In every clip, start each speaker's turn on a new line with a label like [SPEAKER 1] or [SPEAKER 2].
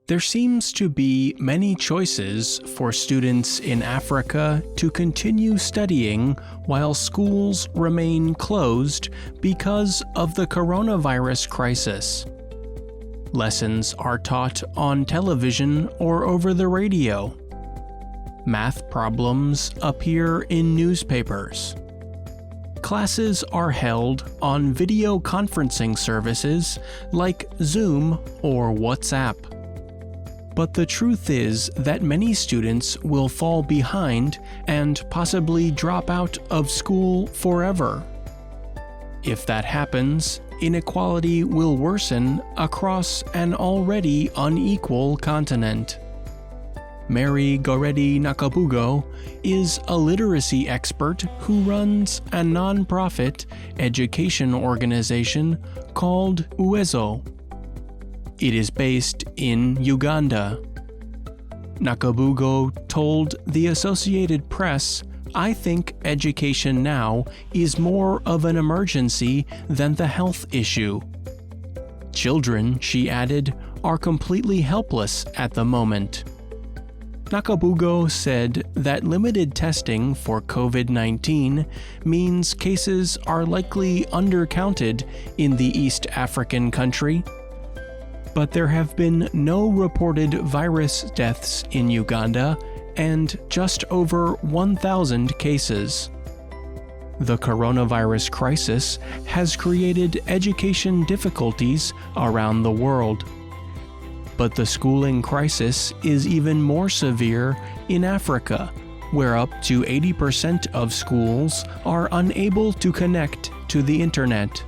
[SPEAKER 1] There seems to be many choices for students in Africa to continue studying while schools remain closed because of the coronavirus crisis. Lessons are taught on television or over the radio. Math problems appear in newspapers. Classes are held on video conferencing services like Zoom or WhatsApp. But the truth is that many students will fall behind and possibly drop out of school forever. If that happens, inequality will worsen across an already unequal continent. Mary Goredi Nakabugo is a literacy expert who runs a non-profit education organization called Uwezo. It is based in Uganda. Nakabugo told the Associated Press, "I think education now is more of an emergency than the health issue." Children, she added, are completely helpless at the moment. Nakabugo said that limited testing for COVID-19 means cases are likely undercounted in the East African country. But there have been no reported virus deaths in Uganda and just over 1,000 cases. The coronavirus crisis has created education difficulties around the world. But the schooling crisis is even more severe in Africa, where up to 80% of schools are unable to connect to the internet.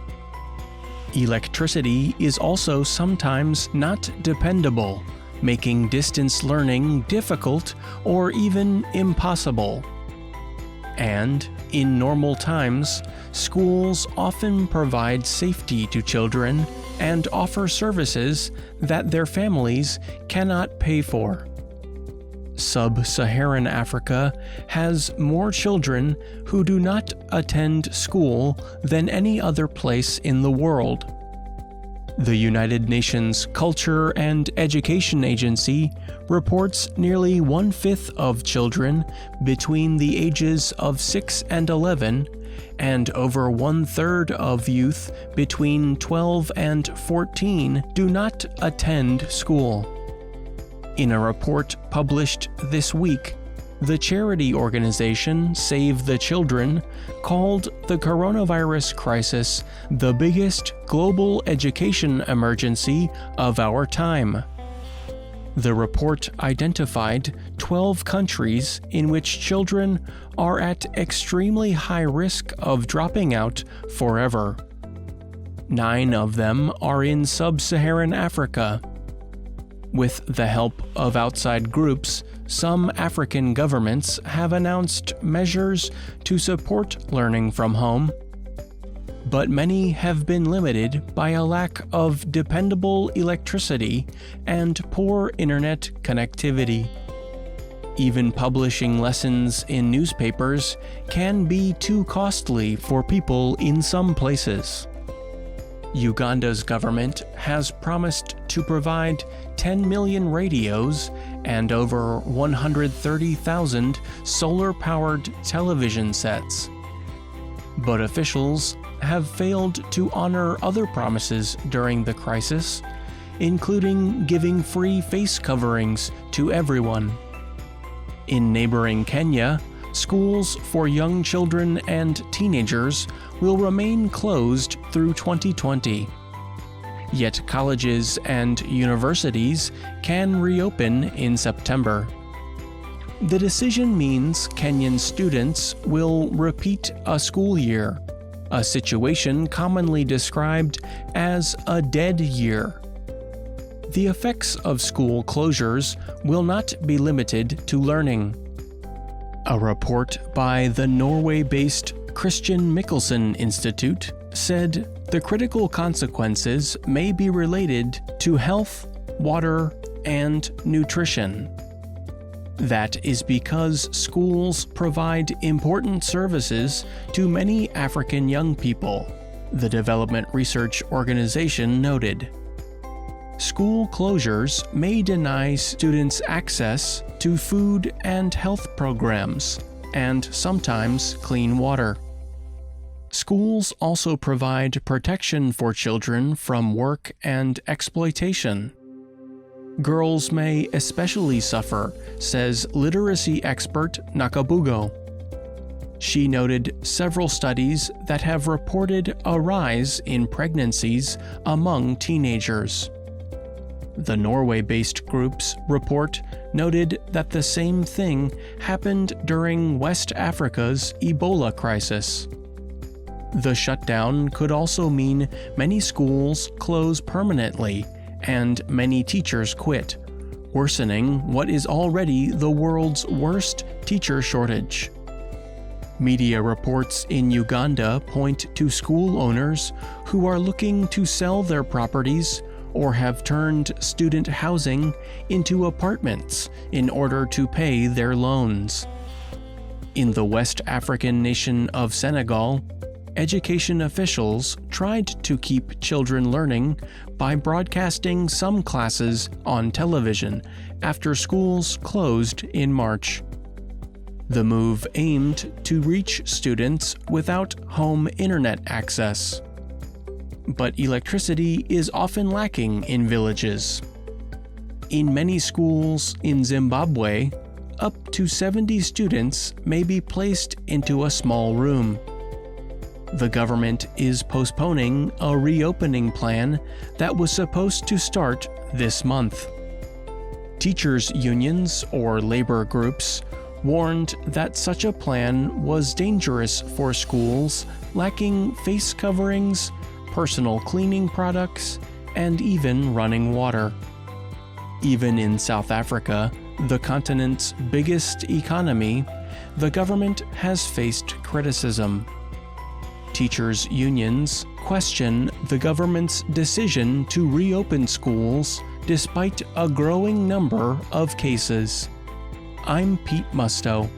[SPEAKER 1] Electricity is also sometimes not dependable, making distance learning difficult or even impossible. And, in normal times, schools often provide safety to children and offer services that their families cannot pay for. Sub-Saharan Africa has more children who do not attend school than any other place in the world. The United Nations Culture and Education Agency reports nearly 1/5 of children between the ages of 6 and 11, and over 1/3 of youth between 12 and 14 do not attend school. In a report published this week, the charity organization Save the Children called the coronavirus crisis the biggest global education emergency of our time. The report identified 12 countries in which children are at extremely high risk of dropping out forever. 9 of them are in sub-Saharan Africa. With the help of outside groups, some African governments have announced measures to support learning from home. But many have been limited by a lack of dependable electricity and poor internet connectivity. Even publishing lessons in newspapers can be too costly for people in some places. Uganda's government has promised to provide 10 million radios and over 130,000 solar-powered television sets. But officials have failed to honor other promises during the crisis, including giving free face coverings to everyone. In neighboring Kenya, schools for young children and teenagers will remain closed through 2020. Yet colleges and universities can reopen in September. The decision means Kenyan students will repeat a school year, a situation commonly described as a dead year. The effects of school closures will not be limited to learning. A report by the Norway-based Christian Michelsen Institute said the critical consequences may be related to health, water, and nutrition. That is because schools provide important services to many African young people, the Development Research Organization noted. school closures may deny students access to food and health programs, and sometimes clean water. Schools also provide protection for children from work and exploitation. Girls may especially suffer, says literacy expert Nakabugo. She noted several studies that have reported a rise in pregnancies among teenagers. The Norway-based group's report noted that the same thing happened during West Africa's Ebola crisis. The shutdown could also mean many schools close permanently and many teachers quit, worsening what is already the world's worst teacher shortage. Media reports in Uganda point to school owners who are looking to sell their properties or have turned student housing into apartments in order to pay their loans. In the West African nation of Senegal, education officials tried to keep children learning by broadcasting some classes on television after schools closed in March. The move aimed to reach students without home internet access. But electricity is often lacking in villages. In many schools in Zimbabwe, up to 70 students may be placed into a small room. The government is postponing a reopening plan that was supposed to start this month. Teachers' unions or labor groups warned that such a plan was dangerous for schools lacking face coverings, personal cleaning products, and even running water. Even in South Africa, the continent's biggest economy, the government has faced criticism. Teachers' unions question the government's decision to reopen schools despite a growing number of cases. I'm Pete Musto.